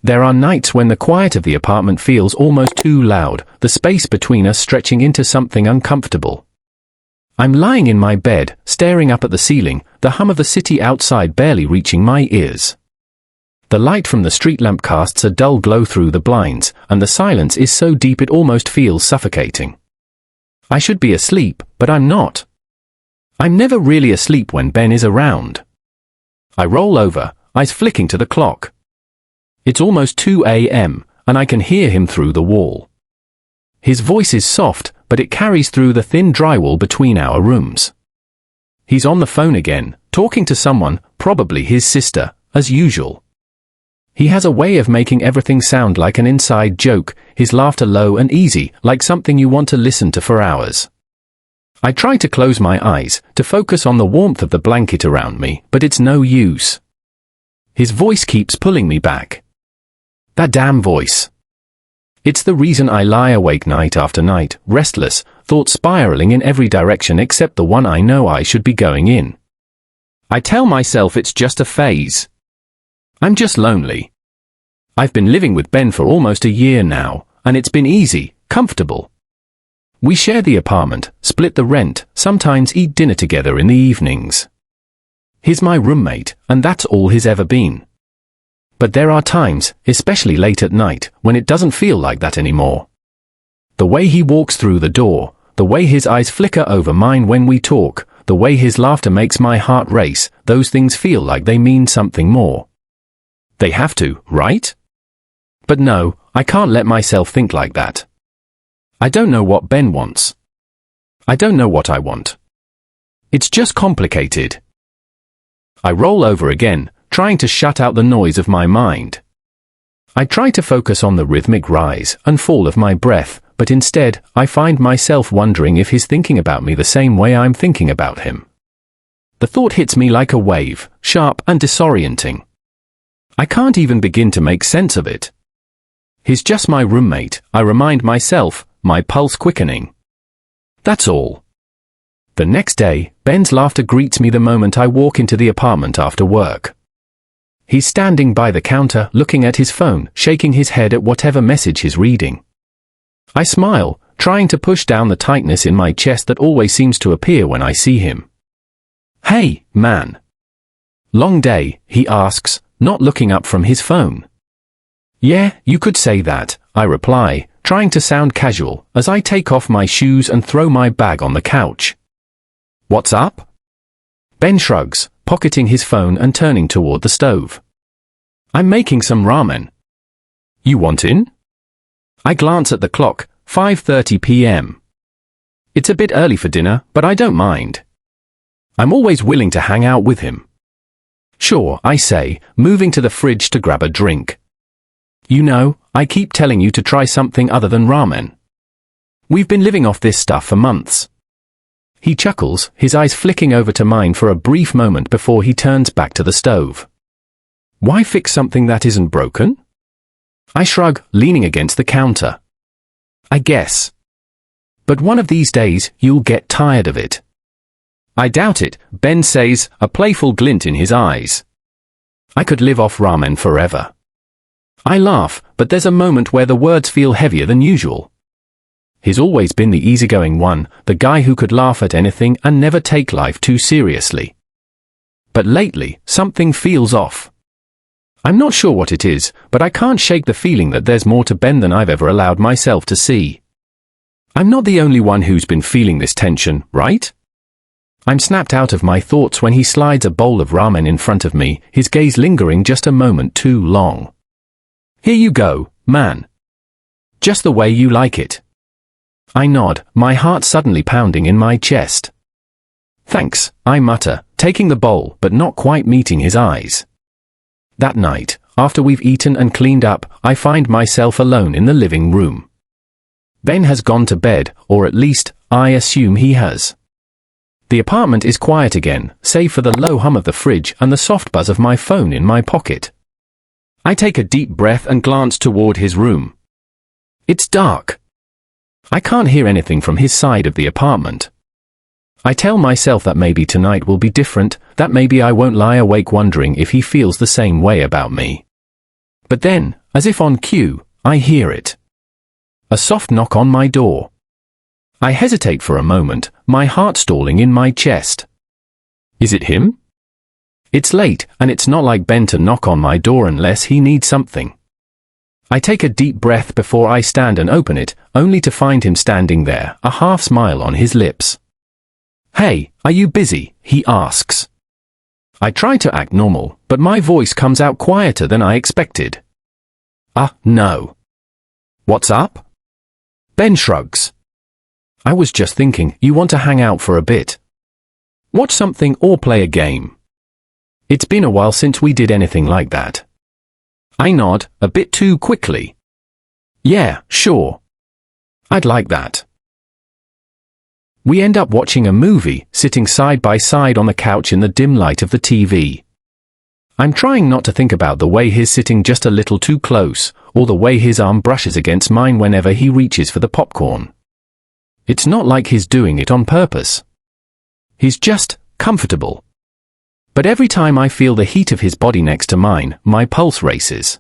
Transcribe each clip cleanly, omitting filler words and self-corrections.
There are nights when the quiet of the apartment feels almost too loud, the space between us stretching into something uncomfortable. I'm lying in my bed, staring up at the ceiling, the hum of the city outside barely reaching my ears. The light from the street lamp casts a dull glow through the blinds, and the silence is so deep it almost feels suffocating. I should be asleep, but I'm not. I'm never really asleep when Ben is around. I roll over, eyes flicking to the clock. It's almost 2 a.m., and I can hear him through the wall. His voice is soft, but it carries through the thin drywall between our rooms. He's on the phone again, talking to someone, probably his sister, as usual. He has a way of making everything sound like an inside joke, his laughter low and easy, like something you want to listen to for hours. I try to close my eyes, to focus on the warmth of the blanket around me, but it's no use. His voice keeps pulling me back. That damn voice. It's the reason I lie awake night after night, restless, thoughts spiraling in every direction except the one I know I should be going in. I tell myself it's just a phase. I'm just lonely. I've been living with Ben for almost a year now, and it's been easy, comfortable. We share the apartment, split the rent, sometimes eat dinner together in the evenings. He's my roommate, and that's all he's ever been. But there are times, especially late at night, when it doesn't feel like that anymore. The way he walks through the door, the way his eyes flicker over mine when we talk, the way his laughter makes my heart race, those things feel like they mean something more. They have to, right? But no, I can't let myself think like that. I don't know what Ben wants. I don't know what I want. It's just complicated. I roll over again, trying to shut out the noise of my mind. I try to focus on the rhythmic rise and fall of my breath, but instead, I find myself wondering if he's thinking about me the same way I'm thinking about him. The thought hits me like a wave, sharp and disorienting. I can't even begin to make sense of it. He's just my roommate, I remind myself, my pulse quickening. That's all. The next day, Ben's laughter greets me the moment I walk into the apartment after work. He's standing by the counter, looking at his phone, shaking his head at whatever message he's reading. I smile, trying to push down the tightness in my chest that always seems to appear when I see him. "Hey, man. Long day," he asks, not looking up from his phone. "Yeah, you could say that," I reply, trying to sound casual, as I take off my shoes and throw my bag on the couch. "What's up?" Ben shrugs, pocketing his phone and turning toward the stove. "I'm making some ramen." "You want in?" I glance at the clock, 5:30 p.m. It's a bit early for dinner, but I don't mind. I'm always willing to hang out with him. "Sure," I say, moving to the fridge to grab a drink. "You know, I keep telling you to try something other than ramen. We've been living off this stuff for months." He chuckles, his eyes flicking over to mine for a brief moment before he turns back to the stove. "Why fix something that isn't broken?" I shrug, leaning against the counter. "I guess. But one of these days, you'll get tired of it." "I doubt it," Ben says, a playful glint in his eyes. "I could live off ramen forever." I laugh, but there's a moment where the words feel heavier than usual. He's always been the easygoing one, the guy who could laugh at anything and never take life too seriously. But lately, something feels off. I'm not sure what it is, but I can't shake the feeling that there's more to Ben than I've ever allowed myself to see. I'm not the only one who's been feeling this tension, right? I'm snapped out of my thoughts when he slides a bowl of ramen in front of me, his gaze lingering just a moment too long. "Here you go, man. Just the way you like it." I nod, my heart suddenly pounding in my chest. "Thanks," I mutter, taking the bowl but not quite meeting his eyes. That night, after we've eaten and cleaned up, I find myself alone in the living room. Ben has gone to bed, or at least, I assume he has. The apartment is quiet again, save for the low hum of the fridge and the soft buzz of my phone in my pocket. I take a deep breath and glance toward his room. It's dark. I can't hear anything from his side of the apartment. I tell myself that maybe tonight will be different, that maybe I won't lie awake wondering if he feels the same way about me. But then, As if on cue, I hear it. A soft knock on my door. I hesitate for a moment, my heart stalling in my chest. Is it him? It's late, and it's not like Ben to knock on my door unless he needs something. I take a deep breath before I stand and open it, only to find him standing there, a half smile on his lips. "Hey, are you busy?" he asks. I try to act normal, but my voice comes out quieter than I expected. No. What's up? Ben shrugs. I was just thinking, you want to hang out for a bit? Watch something or play a game? It's been a while since we did anything like that. I nod, a bit too quickly. Yeah, sure. I'd like that. We end up watching a movie, sitting side by side on the couch in the dim light of the TV. I'm trying not to think about the way he's sitting just a little too close, or the way his arm brushes against mine whenever he reaches for the popcorn. It's not like he's doing it on purpose. He's just comfortable. But every time I feel the heat of his body next to mine, my pulse races.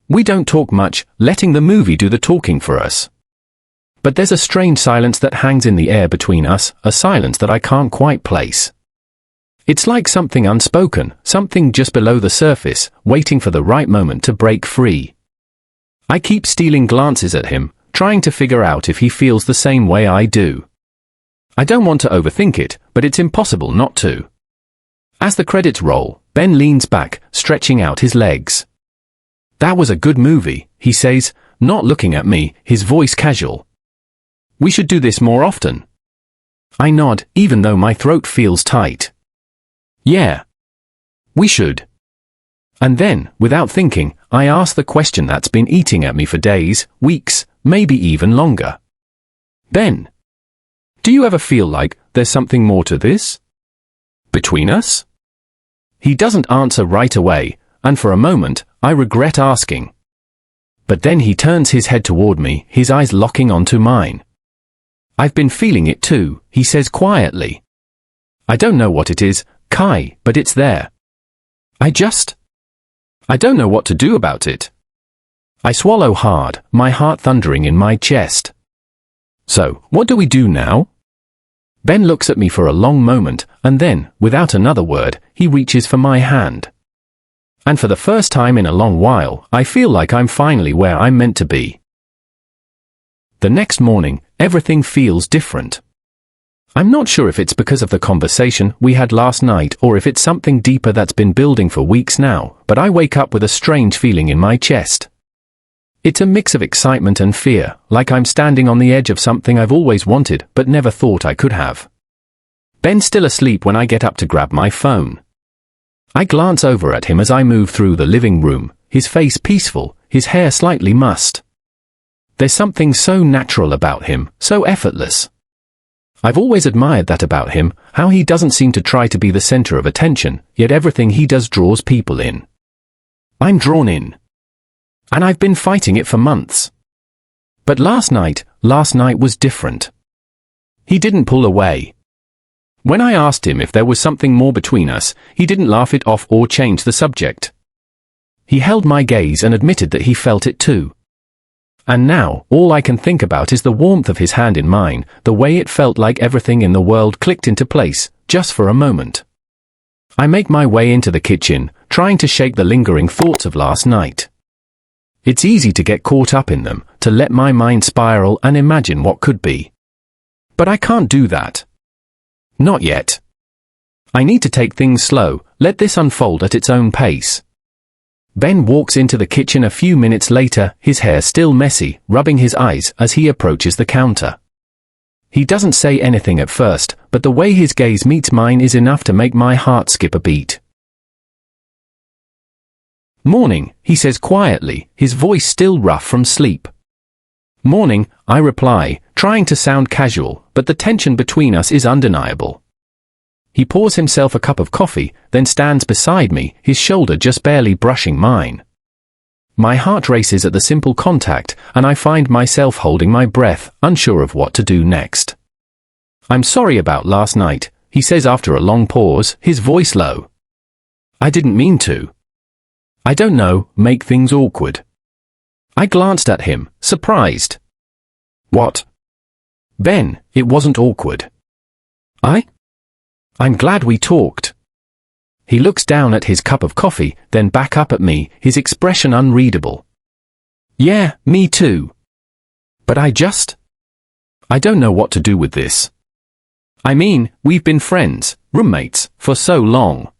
We don't talk much, letting the movie do the talking for us. But there's a strange silence that hangs in the air between us, a silence that I can't quite place. It's like something unspoken, something just below the surface, waiting for the right moment to break free. I keep stealing glances at him, trying to figure out if he feels the same way I do. I don't want to overthink it, but it's impossible not to. As the credits roll, Ben leans back, stretching out his legs. "That was a good movie," he says, not looking at me, his voice casual. "We should do this more often." I nod, even though my throat feels tight. "Yeah. We should." And then, without thinking, I ask the question that's been eating at me for days, weeks, maybe even longer. "Ben, do you ever feel like there's something more to this? Between us?" He doesn't answer right away, and for a moment, I regret asking. But then he turns his head toward me, his eyes locking onto mine. "I've been feeling it too," he says quietly. "I don't know what it is, Kai, but it's there. I don't know what to do about it." I swallow hard, my heart thundering in my chest. "So, what do we do now?" Ben looks at me for a long moment, and then, without another word, he reaches for my hand. And for the first time in a long while, I feel like I'm finally where I'm meant to be. The next morning, everything feels different. I'm not sure if it's because of the conversation we had last night or if it's something deeper that's been building for weeks now, but I wake up with a strange feeling in my chest. It's a mix of excitement and fear, like I'm standing on the edge of something I've always wanted but never thought I could have. Ben's still asleep when I get up to grab my phone. I glance over at him as I move through the living room, his face peaceful, his hair slightly mussed. There's something so natural about him, so effortless. I've always admired that about him, how he doesn't seem to try to be the center of attention, yet everything he does draws people in. I'm drawn in. And I've been fighting it for months. But last night was different. He didn't pull away. When I asked him if there was something more between us, he didn't laugh it off or change the subject. He held my gaze and admitted that he felt it too. And now, all I can think about is the warmth of his hand in mine, the way it felt like everything in the world clicked into place, just for a moment. I make my way into the kitchen, trying to shake the lingering thoughts of last night. It's easy to get caught up in them, to let my mind spiral and imagine what could be. But I can't do that. Not yet. I need to take things slow, let this unfold at its own pace. Ben walks into the kitchen a few minutes later, his hair still messy, rubbing his eyes as he approaches the counter. He doesn't say anything at first, but the way his gaze meets mine is enough to make my heart skip a beat. "Morning," he says quietly, his voice still rough from sleep. "Morning," I reply, trying to sound casual, but the tension between us is undeniable. He pours himself a cup of coffee, then stands beside me, his shoulder just barely brushing mine. My heart races at the simple contact, and I find myself holding my breath, unsure of what to do next. "I'm sorry about last night," he says after a long pause, his voice low. "I didn't mean to. I don't know, make things awkward." I glanced at him, surprised. What? Ben, it wasn't awkward. I'm glad we talked. He looks down at his cup of coffee, then back up at me, his expression unreadable. Yeah, me too. But I don't know what to do with this. I mean, we've been friends, roommates, for so long.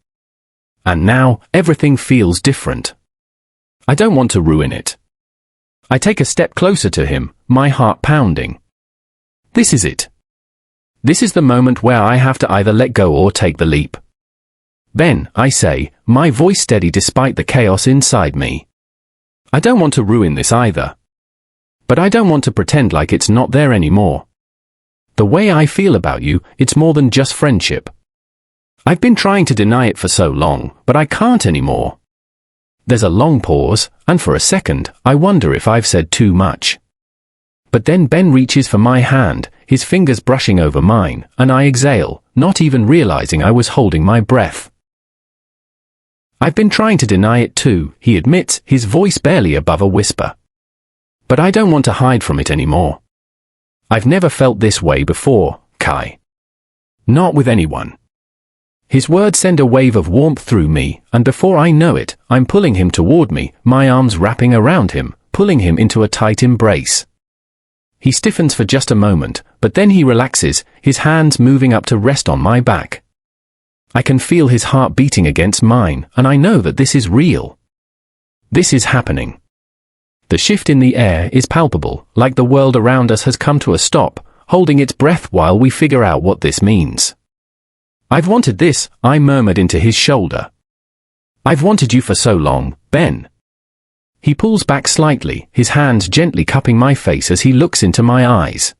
And now, everything feels different. I don't want to ruin it. I take a step closer to him, my heart pounding. This is it. This is the moment where I have to either let go or take the leap. Ben, I say, my voice steady despite the chaos inside me. I don't want to ruin this either. But I don't want to pretend like it's not there anymore. The way I feel about you, it's more than just friendship. I've been trying to deny it for so long, but I can't anymore. There's a long pause, and for a second, I wonder if I've said too much. But then Ben reaches for my hand, his fingers brushing over mine, and I exhale, not even realizing I was holding my breath. I've been trying to deny it too, he admits, his voice barely above a whisper. But I don't want to hide from it anymore. I've never felt this way before, Kai. Not with anyone. His words send a wave of warmth through me, and before I know it, I'm pulling him toward me, my arms wrapping around him, pulling him into a tight embrace. He stiffens for just a moment, but then he relaxes, his hands moving up to rest on my back. I can feel his heart beating against mine, and I know that this is real. This is happening. The shift in the air is palpable, like the world around us has come to a stop, holding its breath while we figure out what this means. I've wanted this, I murmured into his shoulder. I've wanted you for so long, Ben. He pulls back slightly, his hands gently cupping my face as he looks into my eyes.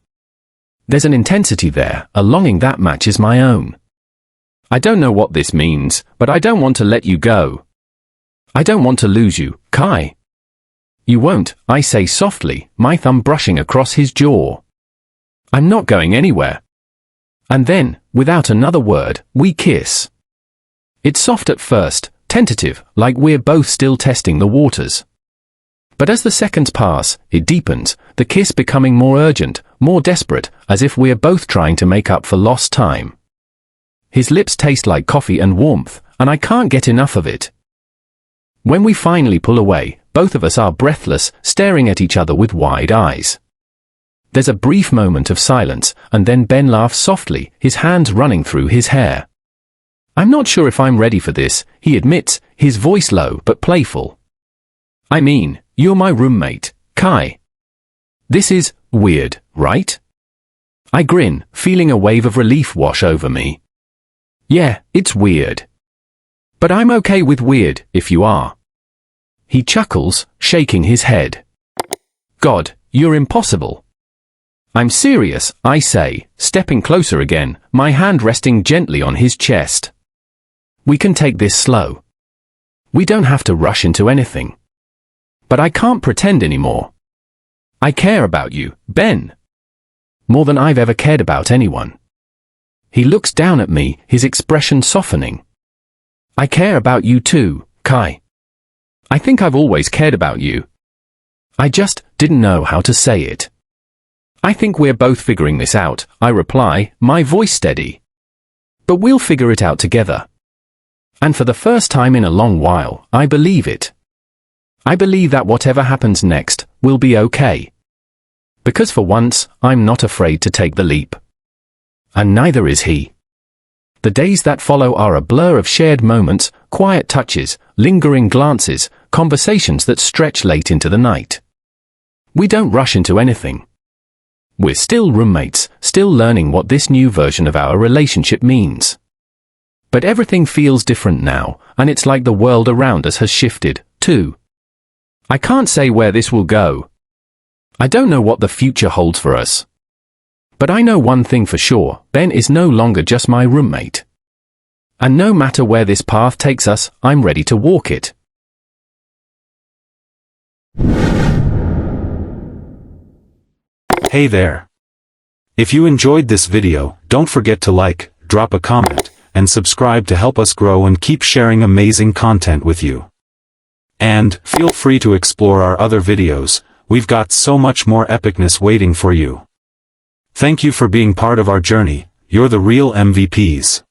There's an intensity there, a longing that matches my own. I don't know what this means, but I don't want to let you go. I don't want to lose you, Kai. You won't, I say softly, my thumb brushing across his jaw. I'm not going anywhere. And then, without another word, we kiss. It's soft at first, tentative, like we're both still testing the waters. But as the seconds pass, it deepens, the kiss becoming more urgent, more desperate, as if we're both trying to make up for lost time. His lips taste like coffee and warmth, and I can't get enough of it. When we finally pull away, both of us are breathless, staring at each other with wide eyes. There's a brief moment of silence, and then Ben laughs softly, his hands running through his hair. I'm not sure if I'm ready for this, he admits, his voice low but playful. I mean, you're my roommate, Kai. This is weird, right? I grin, feeling a wave of relief wash over me. Yeah, it's weird. But I'm okay with weird, if you are. He chuckles, shaking his head. God, you're impossible. I'm serious, I say, stepping closer again, my hand resting gently on his chest. We can take this slow. We don't have to rush into anything. But I can't pretend anymore. I care about you, Ben. More than I've ever cared about anyone. He looks down at me, his expression softening. I care about you too, Kai. I think I've always cared about you. I just didn't know how to say it. I think we're both figuring this out, I reply, my voice steady. But we'll figure it out together. And for the first time in a long while, I believe it. I believe that whatever happens next, will be okay. Because for once, I'm not afraid to take the leap. And neither is he. The days that follow are a blur of shared moments, quiet touches, lingering glances, conversations that stretch late into the night. We don't rush into anything. We're still roommates, still learning what this new version of our relationship means. But everything feels different now, and it's like the world around us has shifted, too. I can't say where this will go. I don't know what the future holds for us. But I know one thing for sure, Ben is no longer just my roommate. And no matter where this path takes us, I'm ready to walk it. Hey there. If you enjoyed this video, don't forget to like, drop a comment, and subscribe to help us grow and keep sharing amazing content with you. And feel free to explore our other videos, we've got so much more epicness waiting for you. Thank you for being part of our journey, you're the real MVPs.